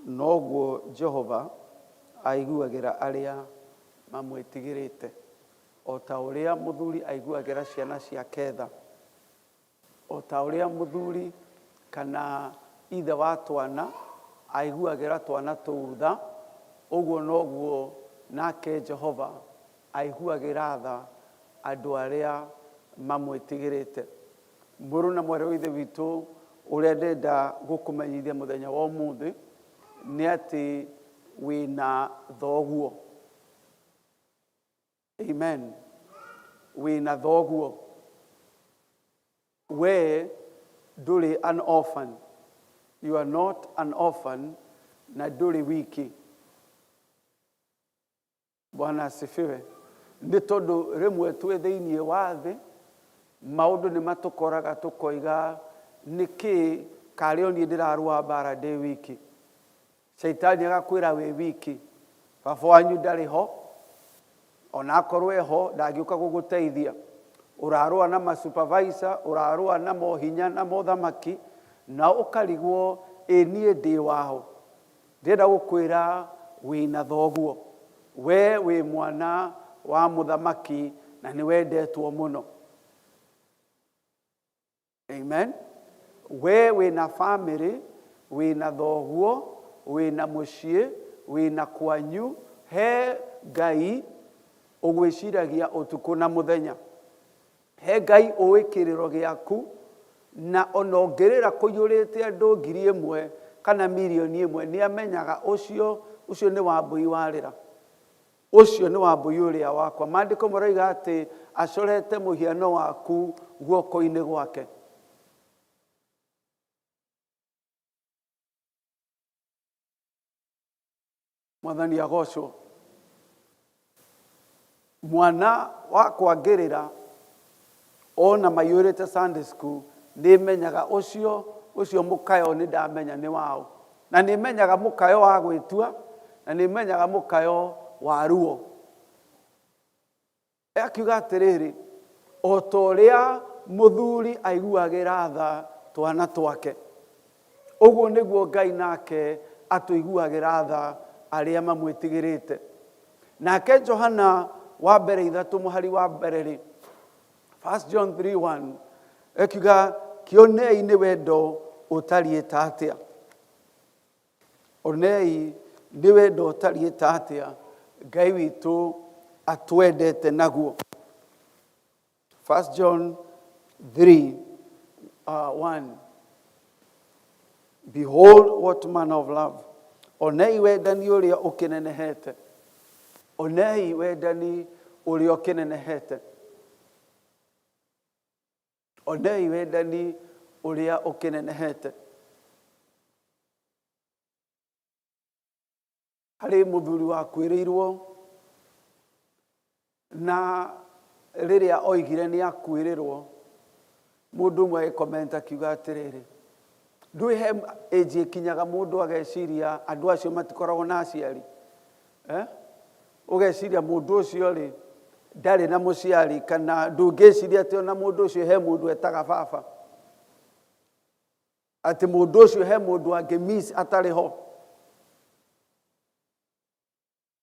noguo Jehova aiguagĩra arĩa mamwĩtigĩrĩte, o ta ũrĩa mũthuri aiguagĩra ciana ciake tha, o ta ũrĩa mũthuri kana ithe wa twana aiguagĩra twana tũu tha, ũguo noguo nake Jehova aiguagĩra tha andũ arĩa mamwĩtigĩrĩte. Mũrũ na mwarĩ wa ithe witũ, ũrĩa ndenda gũkũmenyithia mũthenya wa ũmũthĩ nĩ atĩ wĩna thoguo. Amen. Wĩna thoguo. We ndũrĩ an orphan. You are not an orphan, na ndũrĩ wiki. Bwana asifiwe. Nĩ tondũ rĩmwe twĩ thĩinĩ wa thĩ, maũndũ nĩ matũkoraga tũkoiga nĩkĩ karĩo niĩ ndĩrarũa mbara ndĩ wiki. Shaitani agakwĩra wĩ wiki, baba wanyu ndarĩ ho, ona akorwo eho ndangĩũka gũgũteithia. Ũrarũa na masupervisor, ũrarũa na mohinya na mothamaki, na ũkarigwo niĩ ndĩ waho. Ndĩrenda gũkwĩra wĩna thoguo. We wĩ mwana wa mũthamaki na nĩ wendetwo mũno. Amen. We wĩna family, wĩna thoguo, wĩna mũciĩ, wĩna kwanyu, he Ngai ũgwĩciragia ũtukũ na mũthenya. He Ngai ũĩ kĩrĩro gĩaku, na ona ũngĩrĩra kũiyũrĩte andũ 1,000 kana 1,000,000 nĩ amenyaga ũcio nĩ Wambũi warĩra. Ũcio nĩ Wambũi ũrĩa wakwa. Maandĩko maroiga atĩ acorete mũhiano waku guoko-inĩ gwake. Mwathani agocwo. Mwana wakwa ngĩrĩra ona maiyũrĩte Sunday school nĩ menyaga ũcio mũkayo nĩ ndamenya nĩ wao. Na nĩ menyaga mũkayo wa gwĩtua, na nĩ menyaga mũkayo wa ruo. Akiuga atĩrĩrĩ, o ta ũrĩa mũthuri aiguagĩra tha twana twake, ũguo nĩguo Ngai nake atũiguagĩra tha arĩa mamwĩtigĩrĩte. Nake Johana wa mbere 3 mũhari wa mbere rĩ, 1 John 3:1, akiuga kĩonei nĩ wendo ũtariĩ ta atĩa. Onei nĩ wendo ũtariĩ ta atĩa Ngai witũ atwendete naguo. 1 John 3:1. Behold what manner of love. Onei wendani ũrĩa ũkĩnenehete. Onei wendani ũrĩa ũkĩnenehete. Onei wendani ũrĩa ũkĩnenehete. Harĩ mũthuri wa kwĩrĩirwo, na rĩrĩa oigire nĩ akwĩrĩrwo, mũndũ ũmwe agĩkomenta akiuga atĩrĩrĩ, ndũĩ he age ĩkinyaga mũndũ ageciria andũ acio matikoragwo na aciari. Ũgeciria mũndũ ũcio rĩ ndarĩ na mũciari, kana ndũngĩciria atĩ ona mũndũ ũcio he mũndũ etaga baba, atĩ mũndũ ũcio he mũndũ angĩ-miss atarĩ ho.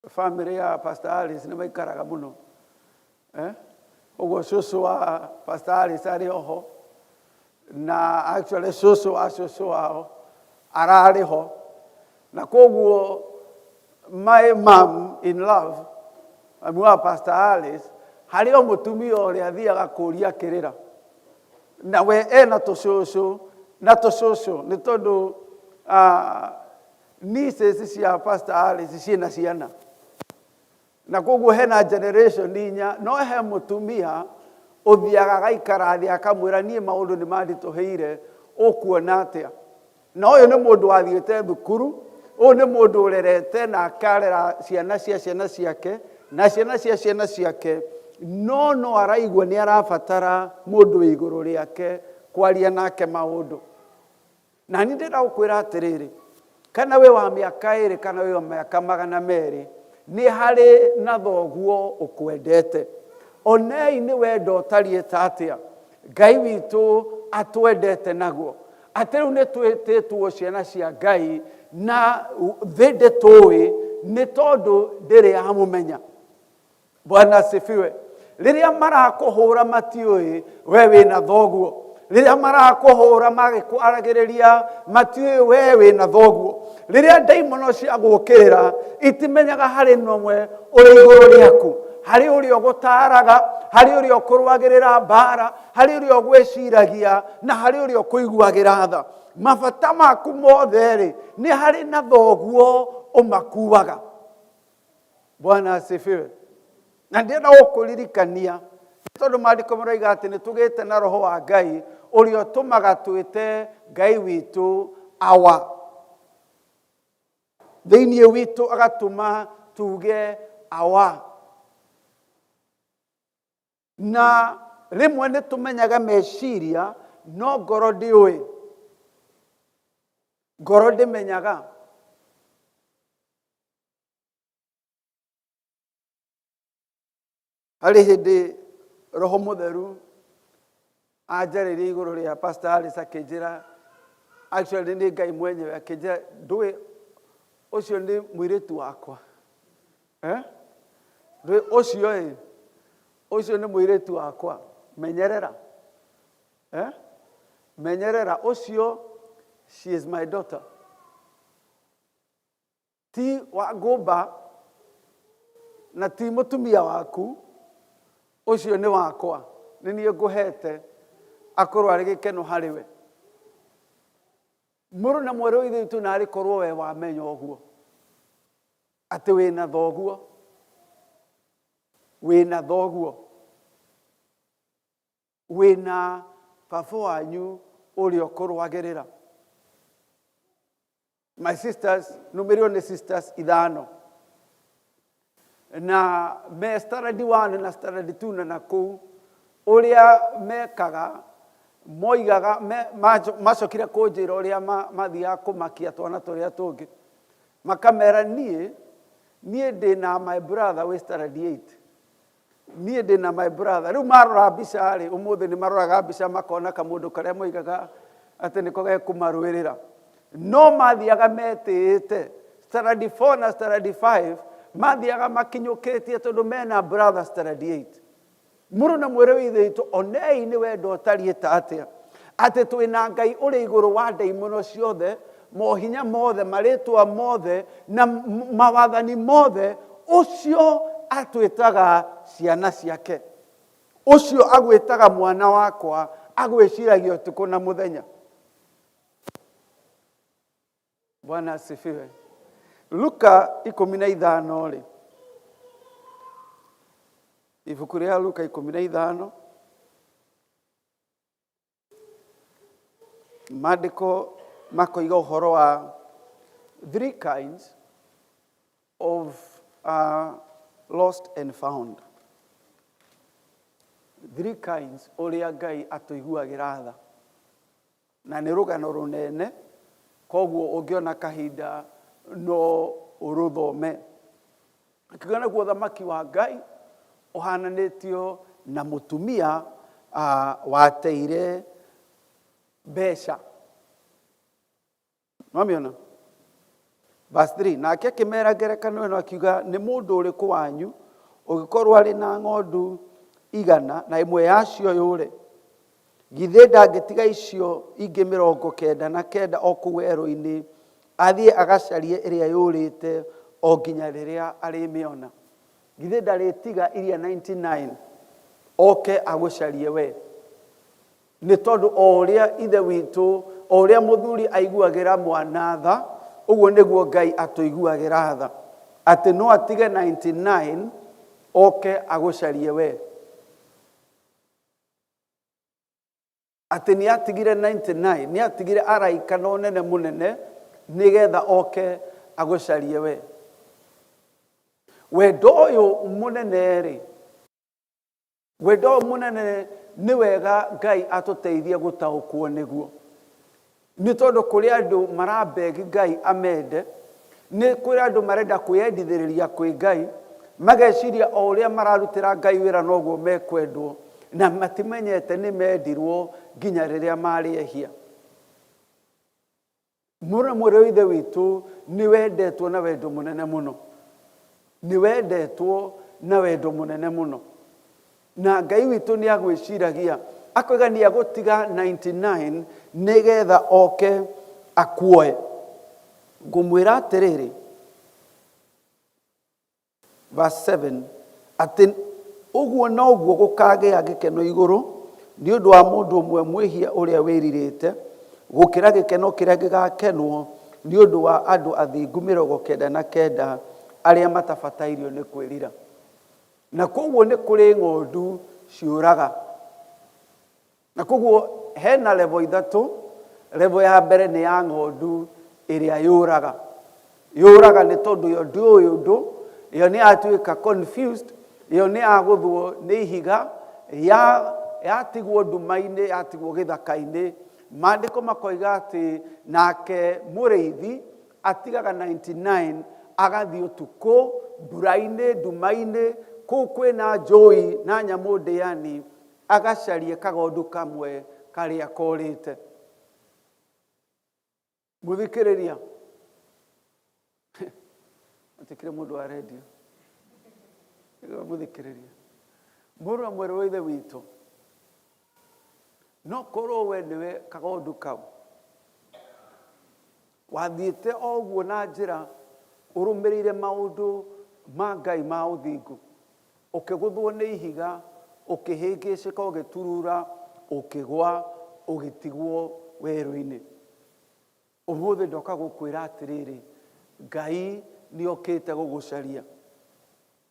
Family ya Pastor Alice nĩ maikaraga mũno. Ũguo cũcũ wa Pastor Alice arĩ ho, na actually cũcũ wa cũcũ wao ararĩ ho, na koguo my mom in love, mami wa Pastor Alice, harĩ o mũtumia ũrĩa athiaga kũũria kĩrĩra, na we ena tũcũcũ na tũcũcũ, nĩ tondũ nieces cia Pastor Alice ciĩna ciana, na koguo hena generation inya. No he mũtumia ũthiaga agaikara thĩ akamwĩra niĩ maũndũ nĩ manditũhĩire, ũkuona atĩa? Na ũyũ nĩ mũndũ wathiĩte thukuru, ũyũ nĩ mũndũ ũrerete na akarera ciana cia ciana ciake na ciana cia ciana ciake, no araigua nĩ arabatara mũndũ wĩ igũrũ rĩake kwaria nake maũndũ. Na niĩ ndĩrenda gũkwĩra atĩrĩrĩ, kana wĩ wa mĩaka 2 kana wĩ wa mĩaka 200, nĩ harĩ na thoguo ũkwendete. Onei nĩ wendo ũtariĩ ta atĩa Ngai witũ atwendete naguo. Atĩ rĩu nĩ twĩtĩtwo ciana cia Ngai na thĩ ndĩtũĩ nĩ tondũ ndĩrĩ yamũmenya. Bwana asifiwe. Rĩrĩa marakũhũra matiũĩ we wĩna thoguo. Rĩrĩa marakũhũra magĩkwaragĩrĩria matiũĩ we wĩna thoguo. Rĩrĩa ndaimono cia gũũkĩrĩra itimenyaga harĩ nomwe ũrĩ igũrũ rĩaku, harĩ ũrĩa ũgũtaaraga, harĩ ũrĩa ũkũrũagĩrĩra mbara, harĩ ũrĩa ũgwĩciragia na harĩ ũrĩa ũkũiguagĩra tha. Mabata maku mothe-rĩ nĩ harĩ na thoguo ũmakuaga. Bwana asifiwe. Na ndĩrenda gũkũririkania tondũ maandĩko maroiga atĩ nĩ tũgĩte na roho wa Ngai ũrĩa ũtũmaga twĩte Ngai witũ awa. Thĩinĩ witũ agatũma tuge awa. Na rĩmwe nĩ tũmenyaga meciria no ngoro ndĩũĩ. Ngoro ndĩmenyaga. Harĩ hĩndĩ Roho Mũtheru anjarĩria igũrũ rĩa Pastor Alice akĩnjĩra, actually nĩ Ngai mwenyewe akĩnjĩra, ndũĩ ũcio nĩ mũirĩtu wakwa. Ndũĩ ũcio nĩ mũirĩtu wakwa. Menyerera. Menyerera ũcio, she is my daughter. Ti wa ngũmba na ti mũtumia waku, ũcio nĩ wakwa. Nĩ niĩ ngũhete akorwo arĩ gĩkeno harĩ we. Mũrũ na mwarĩ wa ithe witũ narĩ korwo we wamenya ũguo atĩ wĩna thoguo, wĩna thoguo, wĩna baba wanyu ũrĩa ũkũrũagĩrĩra. My sisters, numĩrĩo nĩ sisters 5. Na me standard 1 na standard 2 na kũu ũrĩa mekaga moigaga macokire kũnjĩra ũrĩa mathiaga kũmakia twana tũrĩa tũngĩ, makamera niĩ ndĩna my brother wĩ standard 8, niĩ ndĩna my brother. Rĩu marora mbica-rĩ, ũmũthĩ nĩ maroraga mbica makona kamũndũ karĩa moigaga atĩ nĩko gekũmarũĩrĩra, no mathiaga metĩĩte. Standard 4 na standard 5 mathiaga makinyũkĩtie tondũ mena brother standard 8. Mũrũ na mwĩrĩ wa ithe witũ, onei nĩ wendo ũtariĩ ta atĩa atĩ twĩna Ngai ũrĩ igũrũ wa ndaimono ciothe, mohinya mothe, marĩtwa mothe na mawathani mothe. Ũcio atwĩtaga ciana ciake, ũcio agwĩtaga mwana wakwa, agwĩciragia ũtukũ na mũthenya. Bwana asifiwe. Luka 15-rĩ, ibuku rĩa Luka 15, maandĩko makoiga ũhoro wa 3 kinds of lost and found. 3 kinds ũrĩa Ngai atũiguagĩra tha. Na nĩ rũgano rũnene, koguo ũngĩona kahinda no ũrũthome. Kĩgana guo thamaki wa Ngai ũhananĩtio na mũtumia wateire mbeca. Mwamiona? Verse 3, nake akĩmera ngerekano ĩno akiuga, nĩ mũndũ ũrĩkũ wanyu ũngĩkorwo arĩ na ng'ondu 100 na ĩmwe yacio yũre, githĩ ndangĩtiga icio ingĩ 99 o kũu werũ-inĩ, athiĩ agacarie ĩrĩa yũrĩte o nginya rĩrĩa arĩmĩona? Githĩ ndarĩtiga iria 99 oke agũcarie we? Nĩ tondũ o ũrĩa ithe witũ, o ũrĩa mũthuri aiguagĩra mwana tha, ũguo nĩguo Ngai atũiguagĩra tha, atĩ no atige 99 oke agũcarie we. Atĩ nĩ atigire 99, nĩ atigire araika na ũnene mũnene nĩgetha oke agũcarie we. Wendo ũyũ mũnene-rĩ, wendo ũyũ mũnene nĩ wega Ngai atũteithie gũtaũkwo nĩguo. Nĩ tondũ kũrĩ andũ marabegi Ngai amende, nĩ kũrĩ andũ marenda kwĩyendithĩrĩria kwĩ Ngai, mageciria o ũrĩa mararutĩra Ngai wĩra noguo mekwendwo, na matimenyete nĩ mendirwo nginya rĩrĩa marĩehia. Mũrũ wa ithe witũ nĩ wendetwo na wendo mũnene mũno. Nĩ wendetwo na wendo mũnene mũno. Na Ngai witũ nĩ agwĩciragia akoiga nĩ agũtiga 99 nĩgetha oke akuoe. Ngũmwĩra atĩrĩrĩ, verse 7, atĩ ũguo noguo gũkagĩa gĩkeno igũrũ nĩ ũndũ wa mũndũ ũmwe mwĩhia ũrĩa wĩrirĩte, gũkĩra gĩkeno kĩrĩa gĩgakenwo nĩ ũndũ wa andũ athingu 99 arĩa matabatairio nĩ kwĩrira. Na koguo nĩ kũrĩ ng'ondu ciũraga. Na koguo hena level ithatũ. Level ya mbere nĩ ya ng'ondu ĩrĩa yũraga. Yũraga nĩ tondũ yo ndĩũĩ ũndũ, yo nĩ atuĩka confused, yo nĩ agũthwo nĩ ihiga, yatigwo nduma-inĩ, yatigwo gĩthaka-inĩ. Maandĩko makoiga atĩ nake mũrĩithi atigaga 99 agathiĩ ũtukũ, mbura-inĩ, nduma-inĩ, kũu kwĩna njũĩ na nyamũ ndĩani, agacarie kagondu kamwe karĩa korĩte. Mũthikĩrĩria, matikĩrĩ mũndũ wa redio. Mũthikĩrĩria, mũrũ mwerũ wa ithe witũ, no korwo we nĩwe kagondu kau, wathiĩte o ũguo na njĩra ũrũmĩrĩire maũndũ ma Ngai ma ũthingu, ũkĩgũthwo nĩ ihiga, ũkĩhĩngĩcĩka, ũgĩturura, ũkĩgwa, ũgĩtigwo werũ-inĩ. Ũmũthĩ ndoka gũkwĩra atĩrĩrĩ, Ngai nĩ okĩte gũgũcaria.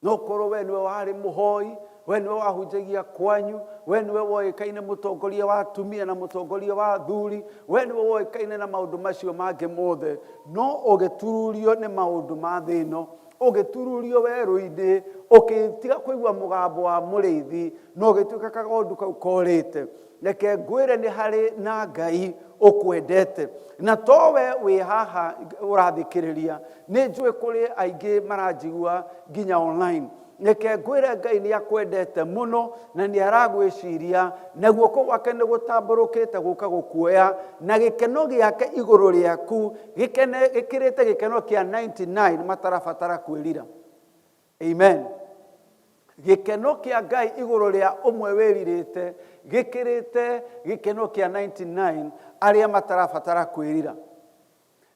No korwo we nĩwe warĩ mũhoi, we nĩwe wahunjagia kwanyu, we nĩwe woĩkaine mũtongoria wa atumia na mũtongoria wa athuri, we nĩwe woĩkaine na maũndũ macio mangĩ mothe, no ũgĩtururio nĩ maũndũ ma thĩ ĩno, ũgĩtururio werũ-inĩ, ũkĩtiga kũigua mũgambo wa mũrĩithi, na ũgĩtuĩka kagondu kau korĩte. Reke ngwĩre nĩ harĩ na Ngai ũkwendete. Na to we wĩ haha ũrathikĩrĩria, nĩ njũĩ kũrĩ aingĩ maranjigua nginya online. Reke ngwĩre Ngai nĩ akwendete mũno na nĩ aragwĩciria, na guoko gwake nĩ gũtambũrũkĩte gũka gũkuoya, na gĩkeno gĩake igũrũ rĩaku gĩkĩrĩte gĩkeno kĩa 99 matarabatara kwĩrira. Amen. Gĩkeno kĩa Ngai igũrũ rĩa ũmwe wĩrirĩte gĩkĩrĩte gĩkeno kĩa 99 arĩa matarabatara kwĩrira.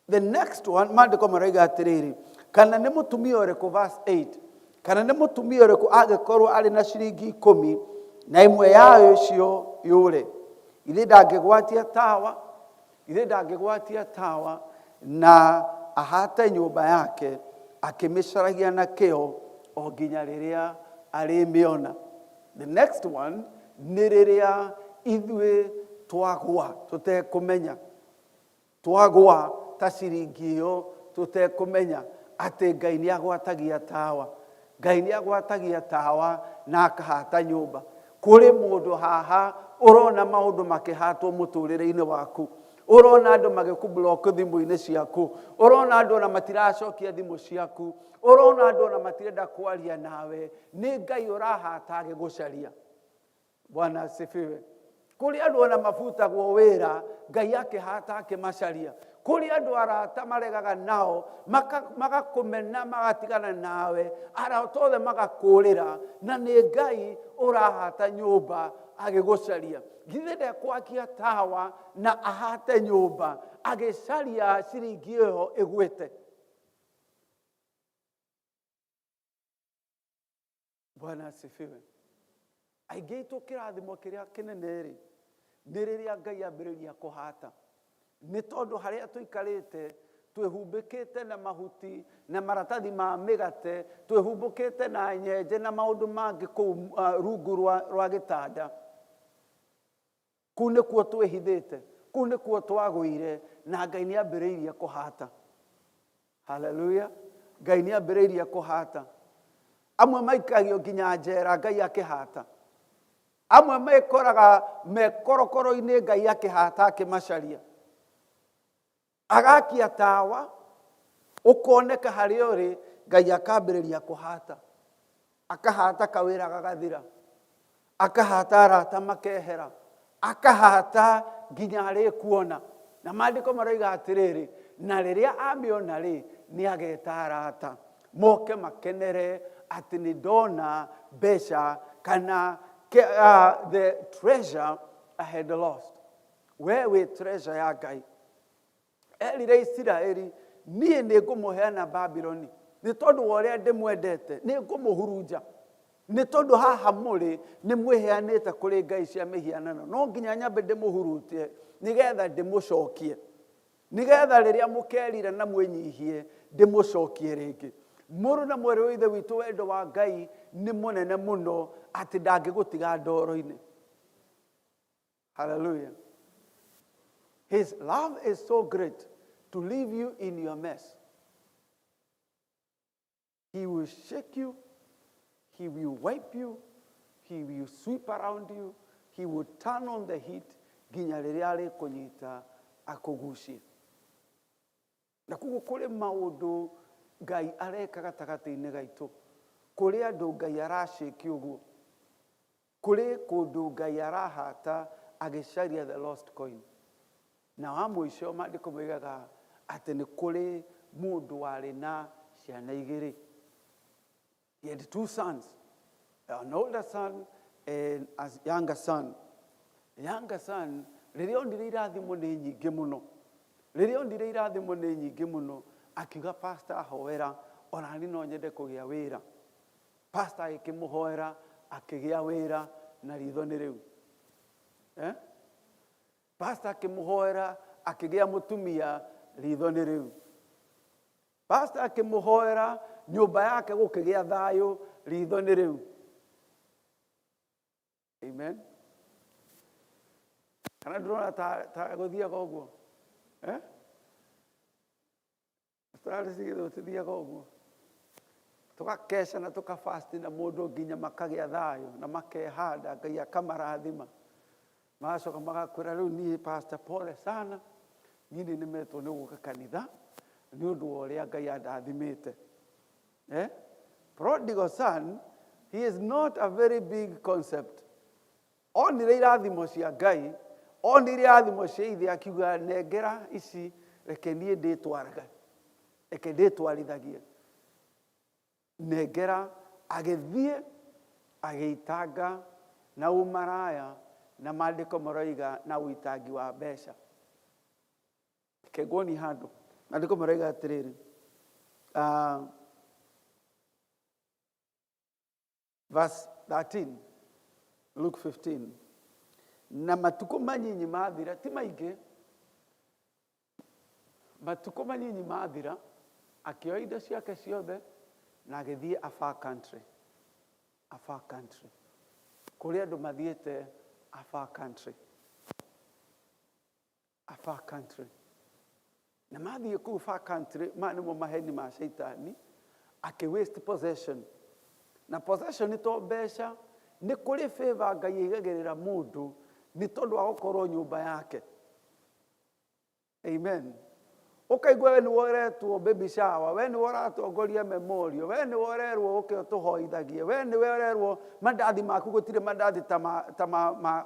The next one, maandĩko marauga atĩrĩrĩ, kana nĩ mũtumia ũrĩkũ, verse 8, kana nĩ mũtumia ũrĩkũ angĩkorwo arĩ na ciringi 10 na ĩmwe yayo icio yũre, ithe ndangĩgwatia tawa na ahate nyũmba yake akĩmĩcaragia na kĩo o nginya rĩrĩa arĩmĩona. The next one nĩ rĩrĩa ithuĩ twagwa tũtekũmenya, twagwa ta ciringi ĩyo tũtekũmenya atĩ Ngai nĩ agwatagia tawa. Ngai nĩ agwatagia tawa na akahata nyũmba. Kũrĩ mũndũ haha ũrona maũndũ makĩhatwo mũtũrĩre-inĩ waku, ũrona andũ magĩkublock thimũ-inĩ ciaku, ũrona andũ ona matiracokia thimũ ciaku, ũrona andũ ona matirenda kwaria nawe, nĩ Ngai ũrahata agĩgũcaria. Bwana asifiwe. Kũrĩ andũ ona mabutagwo wĩra, Ngai akĩhata akĩmacaria. Kũrĩ andũ arata maregaga nao, magakũmena magatigana nawe, arata othe magakũrĩra, na nĩ Ngai ũrahata nyũmba agĩgũcaria. Githĩ ndekwakia tawa na ahate nyũmba agĩcaria ciringi ĩyo ĩgwĩte? Bwana asifiwe. Aingĩ itũ kĩrathimo kĩrĩa kĩnene-rĩ, nĩ rĩrĩa Ngai ambĩrĩria kũhata. Nĩ tondũ harĩa tũikarĩte twĩhumbĩkĩte na mahuti na maratathi ma mĩgate, twĩhumbũkĩte na nyenje na maũndũ mangĩ kũu rungu rwa gĩtanda. Kũu nĩkuo twĩhithĩte, kũu nĩkuo twagũire, na Ngai nĩ ambĩrĩirie kũhata. Hallelujah. Ngai nĩ ambĩrĩirie kũhata. Amwe maikagio nginya njera, Ngai akĩhata. Amwe mekoraga mekorokoro-inĩ, Ngai akĩhata akĩmacaria. Agakia tawa, ũkoneka harĩa ũrĩ, Ngai akambĩrĩria kũhata. Akahata kawĩra gagathira, akahata arata makehera, akahata nginya arĩ kuona. Na maandĩko marauga atĩrĩrĩ, na rĩrĩa amĩona rĩ nĩ ageta arata moke makenere atĩ nĩ ndona mbeca kana the treasure I had lost. Where we treasure ya Ngai. Erire Isiraeli, niĩ nĩ ngũmũheana Babyloni. Nĩ tondũ wa ũrĩa ndĩmwendete, nĩ ngũmũhurunja. Nĩ tondũ haha mũrĩ nĩ mwĩheanĩte kũrĩ ngai cia mĩhianano. No nginya nyambe ndĩmũhurutie nĩgetha ndĩmũcokie. Nĩgetha rĩrĩa mũkerira na mwĩnyihie ndĩmũcokie rĩngĩ. Mũrũ na mwarĩ wa ithe witũ wendo wa Ngai nĩ mũnene mũno atĩ ndangĩgũtiga ndoro-inĩ. Hallelujah. His love is so great to leave you in your mess. He will shake you. He will wipe you. He will sweep around you. He will turn on the heat. Nginya rĩrĩa arĩkũnyita akũgucie. Na kuguo kũrĩ maũndũ Ngai areka gatagatĩ-inĩ gaitũ. Kũrĩ andũ Ngai aracĩki ũguo. Kũrĩ kũndũ Ngai arahata agĩcaria the lost coin. Na wa mũico maandĩko moigaga atĩ nĩ kũrĩ mũndũ warĩ na ciana igĩrĩ. He had two sons, an older son and a younger son. The younger son, rĩrĩa onire irathimo nĩ nyingĩ mũno. Rĩrĩa onire irathimo nĩ nyingĩ mũno, akiuga pastor ahoera, ona niĩ no nyende kũgĩa wĩra. Pastor akĩmũhoera, akĩgĩa wĩra na ritho nĩ rĩu. Pastor akĩmũhoera, akĩgĩa mũtumia, ritho nĩ rĩu. Pastor akĩmũhoera, nyũmba yake gũkĩgĩa thayũ, ritho nĩ rĩu. Amen. Kana ndĩrona ta gũthiaga ũguo? Tũthiaga ũguo. Tũgakesha na tũkafasti na mũndũ nginya makagĩa thayũ na makehanda Ngai akamarathima. Magacoka magakwĩra rĩu niĩ pastor pole sana. Niĩ nĩmetwo nĩ gũka kanitha nĩ ũndũ wa ũrĩa Ngai andathimĩte. Prodigal son, he is not a very big concept. Onire irathimo cia Ngai, onire irathimo cia ithe akiuga nengera ici reke niĩ ndĩtwaraga. Reke ndĩtwarithagie. Nengera agĩthiĩ agĩitanga na umaraya na maandĩko maroiga na ũitangi wa mbeca. Kegoni handũ. Maandĩko maroiga atĩrĩrĩ. Verse 13, Luke 15. Na matukũ manyinyi mathira, ti maingĩ. Matukũ manyinyi mathira, akĩoya indo ciake ciothe na agĩthiĩ a far country. A far country. Kũrĩ andũ mathiĩte a far country. A far country. Na mathiĩ kũu far country, nĩmo maheni ma Shaitani, akĩ-waste possession. Na possession nĩ to mbeca, nĩ kũrĩ favor Ngai aigagĩrĩra mũndũ nĩ tondũ wa gũkorwo nyũmba yake. Amen. Ũkaigua we nĩ woretwo baby shower, we nĩ woratongoria memorial, we nĩ worerwo ũke ũtũhoithagie, we nĩ worerwo mandathi maku gũtirĩ mandathi ta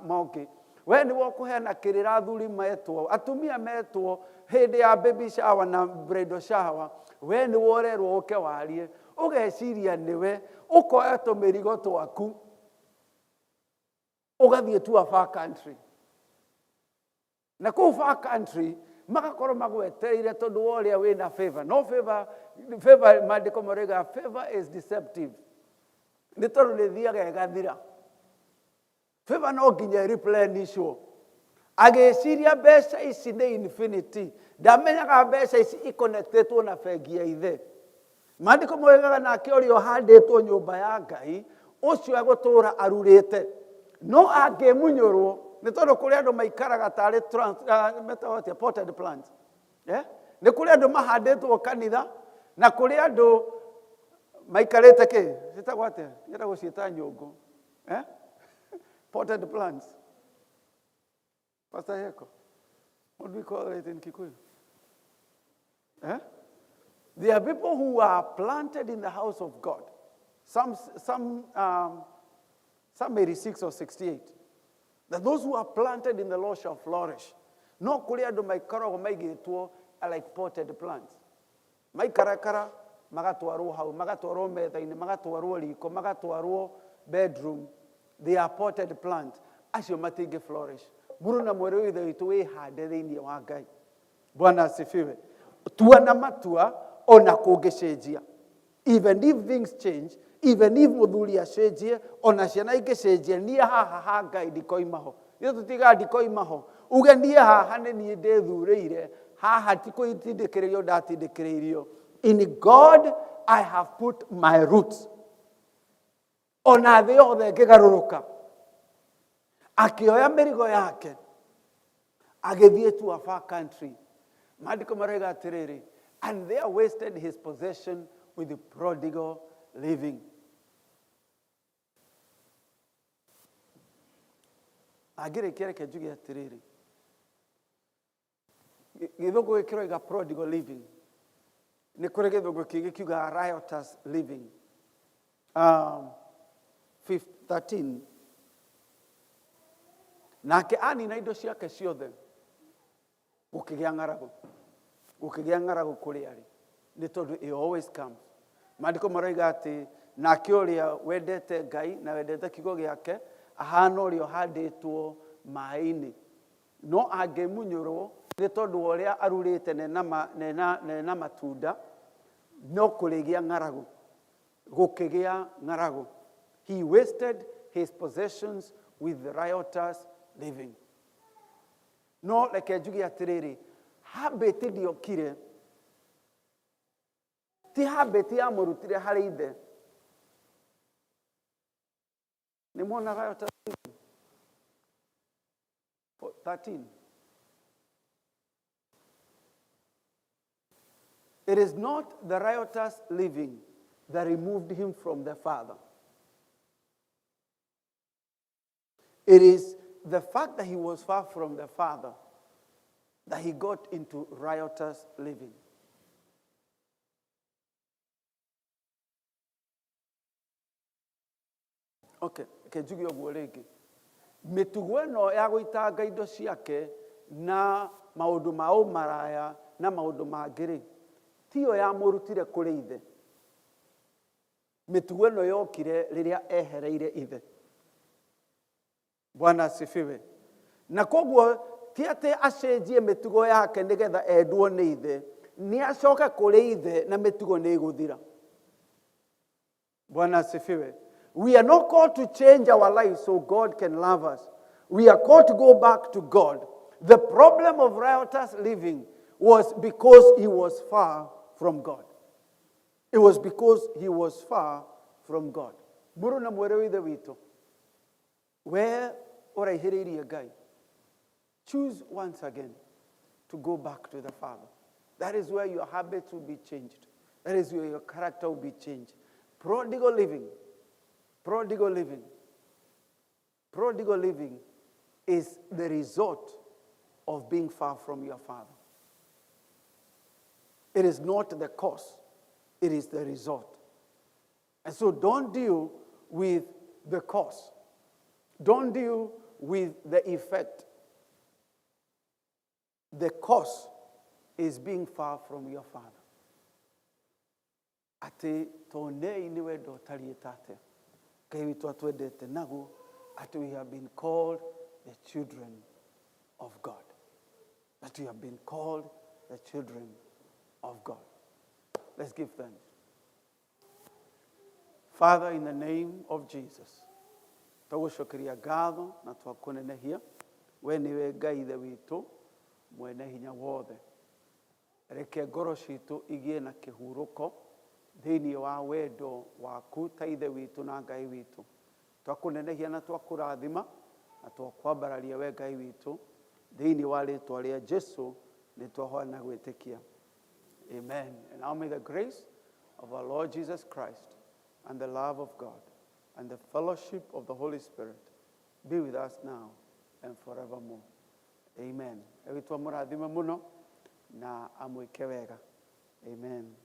mongĩ. We nĩ wokũheana kĩrĩra athuri metwo, atumia metwo hĩndĩ ya baby shower na bridal shower. We nĩ worerwo ũke warie, ũgeciria nĩwe, ũkoya tũmĩrigo twaku, ũgathiĩ tu a far country. Na kũu far country, magakorwo magwetereire tondũ wa ũrĩa wĩna favor. No favor maandĩko maroiga favor is deceptive. Nĩ tondũ nĩ thiaga ĩgathira. Favor no nginya replenishwo. Agĩciria mbeca ici nĩ infinity. Ndamenyaga mbeca ici iconnectetwo na bengi ya ithe. Maandĩko moigaga nake ũrĩa ũhandĩtwo nyũmba ya Ngai, ũcio agũtũũra arurĩte. No angĩmunyũrwo, nĩ tondũ kũrĩ andũ maikaraga tarĩ potted plants. Nĩ kũrĩ andũ mahandĩtwo kanitha, na kũrĩ andũ maikarĩte kĩ? Ciĩtagwo atĩa? Nyenda gũciĩta nyũngũ. Potted plants. Pastor Heko, what do we call it in Kikuyu? There are people who are planted in the house of God. Some 86 or 68. That those who are planted in the Lord shall flourish. No kũrĩ andũ maikaragwo maigĩtwo are like potted plants. Maikarakara, magatwarwo hau, magatwarwo metha-inĩ, magatwarwo riko, magatwarwo bedroom. They are potted plants. Acio matingi flourish. Muru na mwere withe witu wihande thĩinĩ wa Ngai. Bwana asifiwe. Tua na matua ona kũngĩcenjia. Even if things change, even if muthuri acenjie, ona ciana ingĩcenjia, niĩ haha ha Ngai ndikoima ho. Niĩ tũtiga ndikoima ho. Uge niĩ haha nĩ niĩ ndĩthurĩire, haha ti kwĩtindĩkĩrĩrio ndatindĩkĩrĩirio. In God I have put my roots. Ona thĩ yothe ngĩgarũrũka. Akĩoya mĩrigo yake, agĩthiĩ to a far country. Maandĩko marauga atĩrĩrĩ, and there wasted his possession with the prodigal living. Agĩrĩkia reke njuge atĩrĩrĩ, gĩthũngũ gĩkĩroiga prodigal living. Nĩ kũrĩ gĩthũngũ kĩngĩ kiuga riotous living. 13. Nake anina indo ciake ciothe, gũkĩgĩa ng'aragu. Gũkĩgĩa ng'aragu kũrĩ arĩ. Nĩ tondũ it always comes. Maandĩko maroiga atĩ nake ũrĩa wendete Ngai na wendete kiugo gĩake ahana ũrĩa ũhandĩtwo maaĩ-inĩ. No angĩmunyũrwo nĩ tondũ ũrĩa arurĩte na matunda, no kũrĩgĩa ng'aragu. Gũkĩgĩa ng'aragu. He wasted his possessions with riotous living. No reke njuge atĩrĩrĩ, habit ndiokire, ti habit ya mũrutire harĩ ithe. Nĩ mwona riotous living? 13. It is not the riotous living that removed him from the Father. It is the fact that he was far from the Father that he got into riotous living. Okay, kenjugi oguo rĩngĩ. Mĩtugo ĩno ya gũitanga indo ciake na maũndũ ma ũmaraya na maũndũ mangĩ-rĩ, tiyo ya mũrutire kũrĩ ithe. Mĩtugo ĩno yokire rĩrĩa ehereire ithe. Bwana asifiwe. Na koguo ti atĩ acenjie mĩtugo yake nĩgetha endwo nĩ ithe, nĩ acoke kũrĩ ithe na mĩtugo nĩ ĩgũthira. Bwana asifiwe. We are not called to change our lives so God can love us. We are called to go back to God. The problem of riotous living was because he was far from God. It was because he was far from God. Muru na mwere withe witũ, where ũraihĩrĩirie Ngai, choose once again to go back to the Father. That is where your habits will be changed. That is where your character will be changed. Prodigal living. Prodigal living. Prodigal living is the result of being far from your Father. It is not the cause. It is the result. And so don't deal with the cause. Don't deal with the effect. The cause is being far from your Father. Ati tonei ni wendo taliyetate. Kai witu atwendete nago. Ati we have been called the children of God. That we have been called the children of God. Let's give thanks. Father, in the name of Jesus, twagucokeria ngatho na twakunenehia we niwe Ngai ithe witu mwene hinya wothe. Reke ngoro citu igie na kihuruko thiini wa wendo waku ta ithe witu na Ngai witu. Twakunenehia na twakurathima na twakwambararia we Ngai witu thiini wa ritwa ria Jesu ni twahoya na gwitikia. Amen. And now may the grace of our Lord Jesus Christ and the love of God and the fellowship of the Holy Spirit be with us now and forevermore. Amen. Ewe twa mũrathime mũno na amwĩke wega. Amen.